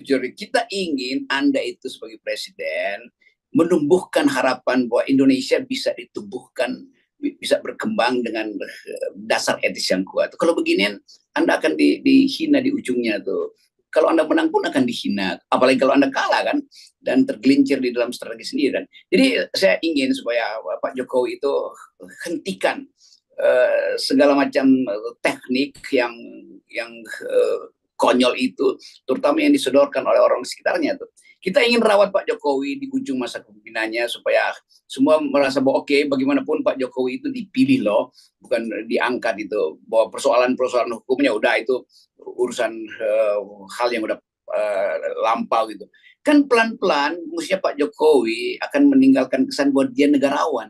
Jadi kita ingin Anda itu sebagai presiden menumbuhkan harapan bahwa Indonesia bisa ditumbuhkan, bisa berkembang dengan dasar etis yang kuat. Kalau beginian Anda akan dihina di ujungnya tuh. Kalau Anda menang pun akan dihina, apalagi kalau Anda kalah kan, dan tergelincir di dalam strategi sendiri kan. Jadi saya ingin supaya Pak Jokowi itu hentikan segala macam teknik yang konyol itu, terutama yang disodorkan oleh orang sekitarnya tuh. Kita ingin rawat Pak Jokowi di ujung masa kepemimpinannya supaya semua merasa bahwa oke, bagaimanapun Pak Jokowi itu dipilih loh, bukan diangkat itu. Bahwa persoalan-persoalan hukumnya udah itu urusan hal yang udah lampau gitu. Kan pelan-pelan mestinya Pak Jokowi akan meninggalkan kesan bahwa dia negarawan.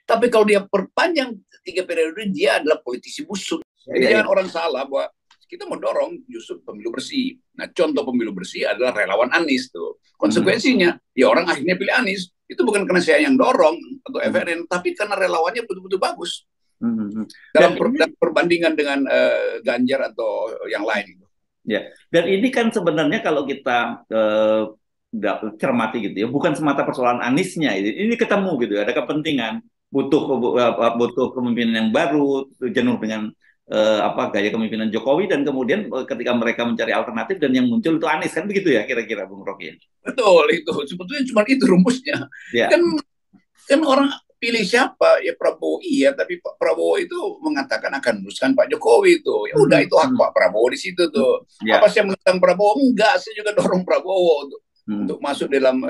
Tapi kalau dia perpanjang 3 periode, dia adalah politisi busuk. Jadi jangan orang salah bahwa kita mendorong justru pemilu bersih. Nah, contoh pemilu bersih adalah relawan Anies tuh. Konsekuensinya, ya orang akhirnya pilih Anies. Itu bukan karena saya yang dorong atau FRN, tapi karena relawannya betul-betul bagus. Dalam perbandingan dengan Ganjar atau yang lain. Ya, dan ini kan sebenarnya kalau kita cermati gitu ya, bukan semata persoalan Aniesnya, ini ketemu gitu, ada kepentingan, butuh kepemimpinan yang baru, jenuh dengan gaya kepemimpinan Jokowi, dan kemudian ketika mereka mencari alternatif dan yang muncul itu Anies, kan begitu ya kira-kira Bung Rocky? Betul, itu sebetulnya cuma itu rumusnya. Ya. Kan orang pilih siapa ya Prabowo, iya, tapi Pak Prabowo itu mengatakan akan meneruskan Pak Jokowi itu. Ya udah, itu hak Pak Prabowo di situ tuh. Ya. Apa saya menentang Prabowo? Enggak, saya juga dorong Prabowo untuk masuk dalam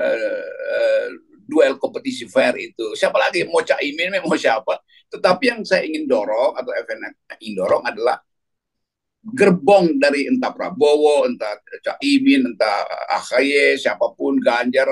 duel kompetisi fair itu. Siapa lagi mau Caimin, mau siapa? Tetapi yang saya ingin dorong atau FNN ingin dorong adalah gerbong dari entah Prabowo, entah Caimin, entah AHY, siapapun, Ganjar,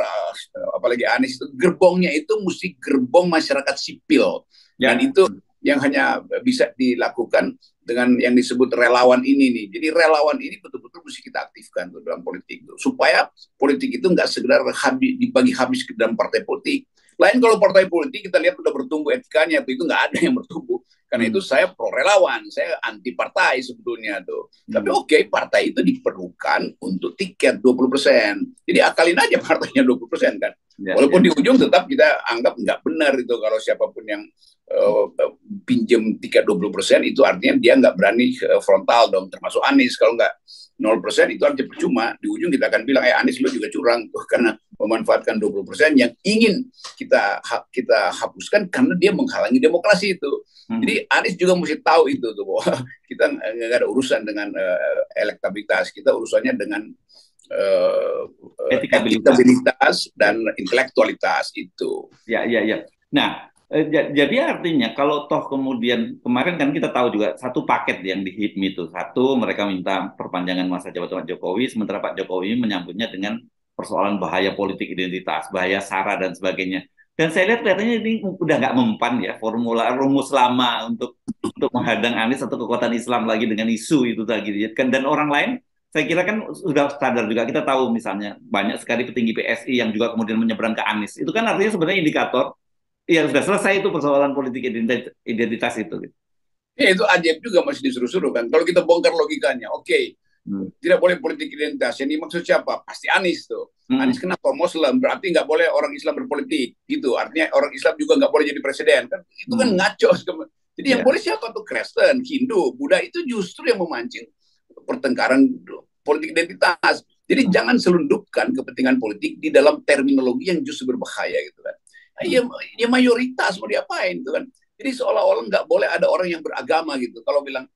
apalagi Anies, itu gerbongnya itu mesti gerbong masyarakat sipil. Ya. Dan itu yang hanya bisa dilakukan dengan yang disebut relawan ini nih. Jadi relawan ini betul-betul mesti kita aktifkan tuh dalam politik tuh, supaya politik itu nggak sekedar dibagi habis ke dalam partai politik. Lain kalau partai politik kita lihat udah bertumbuh etikanya, itu nggak ada yang bertumbuh. Karena itu saya pro relawan, saya anti partai sebetulnya tuh. Tapi oke, partai itu diperlukan untuk tiket 20%. Jadi akalin aja partainya 20% kan. Walaupun di ujung tetap kita anggap nggak benar itu kalau siapapun yang pinjam tiket 20%, itu artinya dia nggak berani frontal dong, termasuk Anies. Kalau nggak 0% itu artinya percuma. Di ujung kita akan bilang, Anies lu juga curang tuh, karena memanfaatkan 20% yang ingin kita hapuskan karena dia menghalangi demokrasi itu. Jadi Anies juga mesti tahu itu tuh, bahwa kita nggak ada urusan dengan elektabilitas, kita urusannya dengan etikabilitas dan intelektualitas itu. Ya. Nah, jadi artinya kalau toh kemudian kemarin kan kita tahu juga satu paket yang di HIPMI itu, satu mereka minta perpanjangan masa jabatan Pak Jokowi, sementara Pak Jokowi menyambutnya dengan persoalan bahaya politik identitas, bahaya SARA dan sebagainya. Dan saya lihat kelihatannya ini udah nggak mempan ya, formula rumus lama untuk menghadang Anies atau kekuatan Islam lagi dengan isu itu tadi. Dan orang lain saya kira kan sudah sadar juga, kita tahu misalnya banyak sekali petinggi PSI yang juga kemudian menyeberang ke Anies. Itu kan artinya sebenarnya indikator ya sudah selesai itu persoalan politik identitas itu. Ya, itu ajaib juga masih disuruh-suruh kan. Kalau kita bongkar logikanya, oke, tidak boleh politik identitas. Yang dimaksud siapa? Pasti Anies tuh. Anies kenapa? Muslim, berarti nggak boleh orang Islam berpolitik. Gitu. Artinya orang Islam juga nggak boleh jadi presiden. Kan itu kan ngaco. Jadi yang boleh siapa tuh? Kristen, Hindu, Buddha, itu justru yang memancing pertengkaran politik identitas. Jadi jangan selundupkan kepentingan politik di dalam terminologi yang justru berbahaya gitu kan. Ya mayoritas mau diapain itu kan. Jadi seolah-olah nggak boleh ada orang yang beragama gitu. Kalau bilang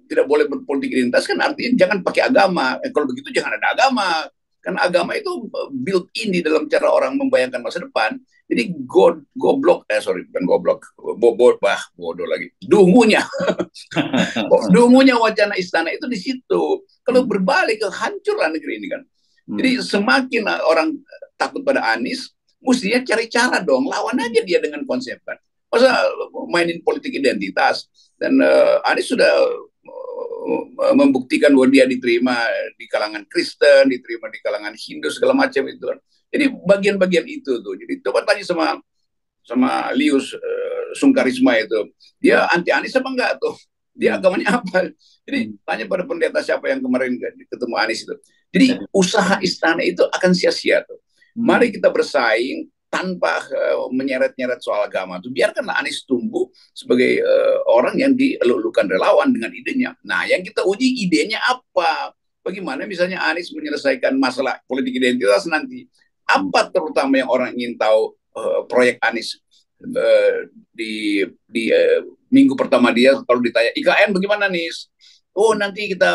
tidak boleh berpolitik identitas kan artinya jangan pakai agama. Kalau begitu jangan ada agama. Karena agama itu built in di dalam cara orang membayangkan masa depan. Jadi goblok, bukan goblok, bodoh lagi. Dungunya wacana istana itu di situ. Kalau berbalik ke hancurlah negeri ini kan. Jadi semakin orang takut pada Anies, mestinya cari cara dong, lawan aja dia dengan konsep kan. Masa mainin politik identitas. Dan Anies sudah membuktikan bahwa dia diterima di kalangan Kristen, diterima di kalangan Hindu, segala macam itu kan. Jadi bagian-bagian itu tuh. Jadi coba tanya sama Lius Sungkarisma itu, dia anti Anies apa enggak tuh? Dia agamanya apa? Jadi tanya pada pendeta siapa yang kemarin ketemu Anies itu. Jadi usaha istana itu akan sia-sia tuh. Mari kita bersaing tanpa menyeret-nyeret soal agama. Tuh biarkanlah Anies tumbuh sebagai orang yang dielulukan relawan dengan idenya. Nah, yang kita uji idenya apa? Bagaimana misalnya Anies menyelesaikan masalah politik identitas nanti? Apa terutama yang orang ingin tahu proyek Anies di minggu pertama dia kalau ditanya IKN bagaimana nih? Oh nanti kita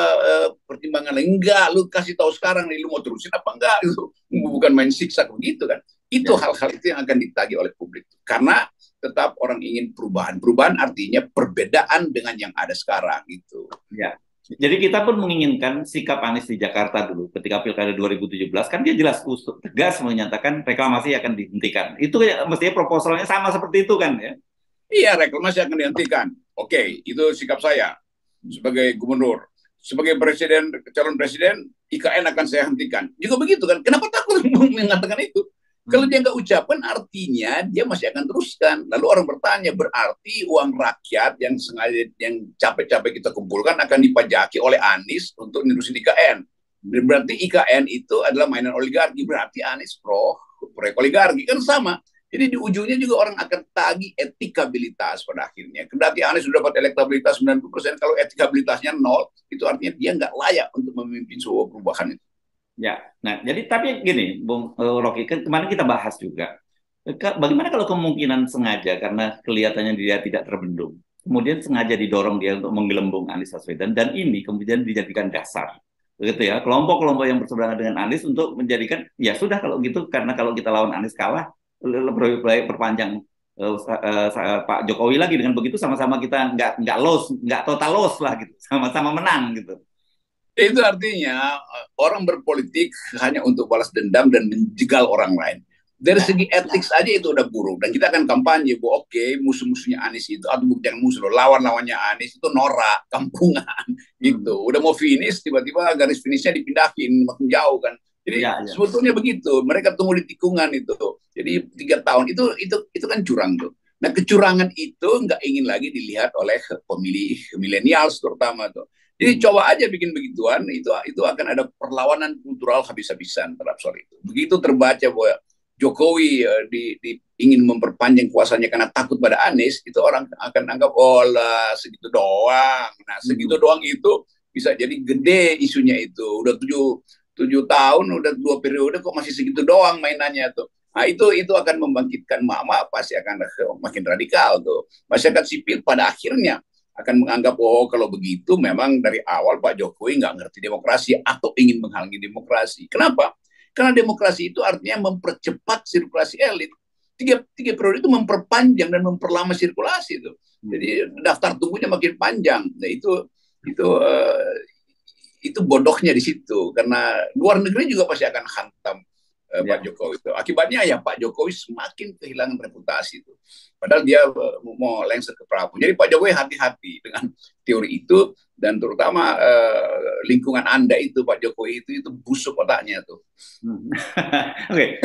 pertimbangan enggak, lu kasih tahu sekarang nih lu mau terusin apa enggak itu bukan main siksa begitu kan. Itu hal-hal itu yang akan ditagih oleh publik karena tetap orang ingin perubahan. Perubahan artinya perbedaan dengan yang ada sekarang gitu. Ya. Jadi kita pun menginginkan sikap Anies di Jakarta dulu ketika Pilkada 2017 kan dia jelas tegas menyatakan reklamasi akan dihentikan. Itu mestinya proposalnya sama seperti itu kan ya. Iya, reklamasi akan dihentikan. Oke, itu sikap saya sebagai gubernur. Sebagai presiden, calon presiden, IKN akan saya hentikan. Juga begitu kan? Kenapa takut mengatakan itu? Kalau dia nggak ucapkan, artinya dia masih akan teruskan. Lalu orang bertanya, berarti uang rakyat yang sengaja, yang capek-capek kita kumpulkan akan dipajaki oleh Anies untuk nerusin IKN. Berarti IKN itu adalah mainan oligarki. Berarti Anies proyek oligarki. Kan sama. Jadi di ujungnya juga orang akan tagih etikabilitas pada akhirnya. Kendati Anies sudah dapat elektabilitas 90%, kalau etikabilitasnya 0, itu artinya dia nggak layak untuk memimpin sebuah perubahan itu. Ya, nah jadi tapi gini, Bung Rocky, kan kemarin kita bahas juga, bagaimana kalau kemungkinan sengaja karena kelihatannya dia tidak terbendung, kemudian sengaja didorong dia untuk menggelembung Anies Baswedan dan ini kemudian dijadikan dasar, begitu ya, kelompok-kelompok yang berseberangan dengan Anies untuk menjadikan ya sudah kalau gitu karena kalau kita lawan Anies kalah, perpanjang Pak Jokowi lagi dengan begitu sama-sama kita nggak loss, nggak total loss lah gitu, sama-sama menang gitu. Itu artinya orang berpolitik hanya untuk balas dendam dan menjegal orang lain. Dari segi etik saja itu udah buruk. Dan kita akan kampanye, oke, musuh-musuhnya Anies itu, atau jangan musuh, lawan-lawannya Anies itu norak, kampungan, gitu. Udah mau finish, tiba-tiba garis finishnya dipindahin, makin jauh kan. Jadi sebetulnya begitu, mereka tunggu di tikungan itu. Jadi 3 tahun, itu kan curang tuh. Nah kecurangan itu nggak ingin lagi dilihat oleh pemilih milenial terutama tuh. Jadi coba aja bikin begituan, itu akan ada perlawanan kultural habis-habisan terhadap soal itu. Begitu terbaca bahwa Jokowi ingin memperpanjang kuasanya karena takut pada Anies, itu orang akan anggap, oh lah segitu doang. Nah segitu doang itu bisa jadi gede isunya itu. Udah 7 tahun, udah 2 periode kok masih segitu doang mainannya tuh. Nah itu akan membangkitkan mama, pasti akan makin radikal tuh. Masyarakat sipil pada akhirnya akan menganggap, oh kalau begitu memang dari awal Pak Jokowi nggak ngerti demokrasi atau ingin menghalangi demokrasi. Kenapa? Karena demokrasi itu artinya mempercepat sirkulasi elit. Tiga periode itu memperpanjang dan memperlama sirkulasi itu. Jadi daftar tunggunya makin panjang. Nah itu bodohnya di situ. Karena luar negeri juga pasti akan hantam Pak Jokowi itu. Akibatnya ya Pak Jokowi semakin kehilangan reputasi itu. Padahal dia mau lengser ke Prabowo. Jadi Pak Jokowi hati-hati dengan teori itu dan terutama lingkungan Anda itu Pak Jokowi itu busuk otaknya tuh. Oke,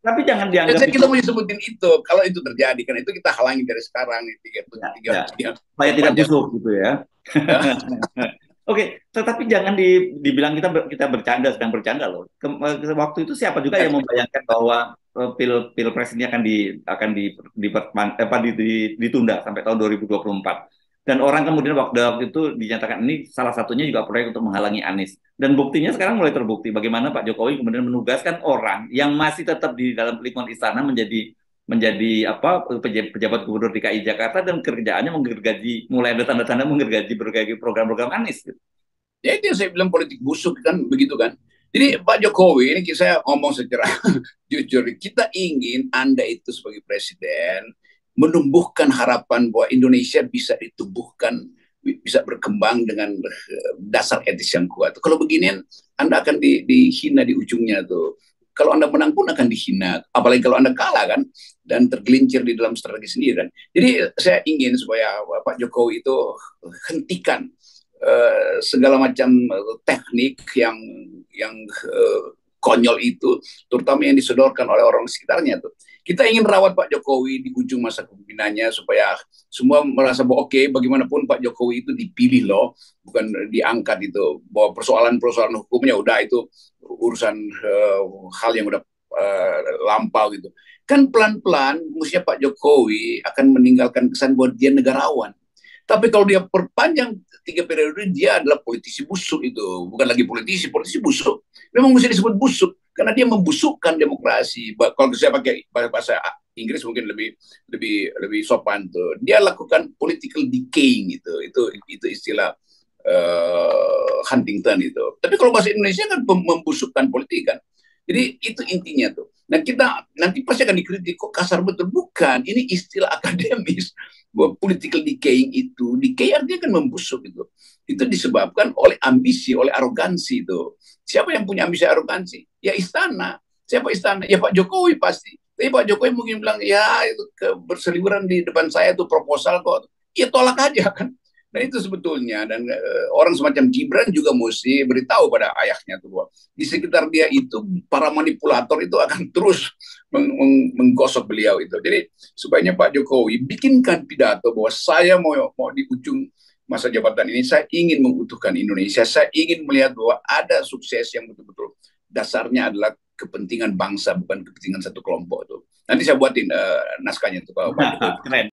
tapi jangan dianggap kita mau disebutin itu kalau itu terjadi karena itu kita halangi dari sekarang nih supaya tidak busuk gitu ya. Oke, tetapi jangan dibilang kita bercanda, sedang bercanda loh. Waktu itu siapa juga yang membayangkan bahwa pilpres ini akan ditunda sampai tahun 2024. Dan orang kemudian waktu itu dinyatakan ini salah satunya juga proyek untuk menghalangi Anies. Dan buktinya sekarang mulai terbukti bagaimana Pak Jokowi kemudian menugaskan orang yang masih tetap di dalam lingkungan istana menjadi pejabat gubernur DKI Jakarta dan kerjaannya menggergaji, mulai ada tanda-tanda menggergaji berbagai program-program Anies. Ya itu yang saya bilang politik busuk kan begitu kan. Jadi Pak Jokowi ini saya ngomong secara jujur, kita ingin Anda itu sebagai presiden menumbuhkan harapan bahwa Indonesia bisa ditumbuhkan, bisa berkembang dengan dasar etis yang kuat. Kalau beginian Anda akan dihina di ujungnya tuh. Kalau Anda menang pun akan dihina, apalagi kalau Anda kalah kan, dan tergelincir di dalam strategi sendiri kan. Jadi saya ingin supaya Pak Jokowi itu hentikan segala macam teknik yang konyol itu, terutama yang disodorkan oleh orang sekitarnya tuh. Kita ingin rawat Pak Jokowi di ujung masa kepemimpinannya supaya semua merasa bahwa oke, bagaimanapun Pak Jokowi itu dipilih loh, bukan diangkat itu. Bahwa persoalan-persoalan hukumnya udah itu urusan hal yang udah lampau gitu. Kan pelan-pelan mestinya Pak Jokowi akan meninggalkan kesan bahwa dia negarawan. Tapi kalau dia perpanjang 3 periode, dia adalah politisi busuk itu. Bukan lagi politisi, politisi busuk. Memang mesti disebut busuk, karena dia membusukkan demokrasi. Kalau saya pakai bahasa Inggris mungkin lebih sopan tuh. Dia lakukan political decaying itu istilah Huntington itu. Tapi kalau bahasa Indonesia kan membusukkan politik kan. Jadi itu intinya tuh. Nah kita nanti pasti akan dikritik kok kasar betul. Bukan, ini istilah akademis. Bahwa political decaying itu, decay artinya kan membusuk itu. Itu disebabkan oleh ambisi, oleh arogansi itu. Siapa yang punya ambisi arogansi? Ya istana. Siapa istana? Ya Pak Jokowi pasti. Tapi Pak Jokowi mungkin bilang, ya itu berseliweran di depan saya tuh proposal kok. Ya tolak aja kan. Dan itu sebetulnya, dan orang semacam Gibran juga mesti beritahu pada ayahnya tuh bahwa di sekitar dia itu para manipulator itu akan terus menggosok beliau itu. Jadi sebaiknya Pak Jokowi bikinkan pidato bahwa saya mau di ujung masa jabatan ini saya ingin mengutuhkan Indonesia, saya ingin melihat bahwa ada sukses yang betul-betul dasarnya adalah kepentingan bangsa bukan kepentingan satu kelompok tuh. Nanti saya buatin naskahnya tuh Pak Jokowi. Keren.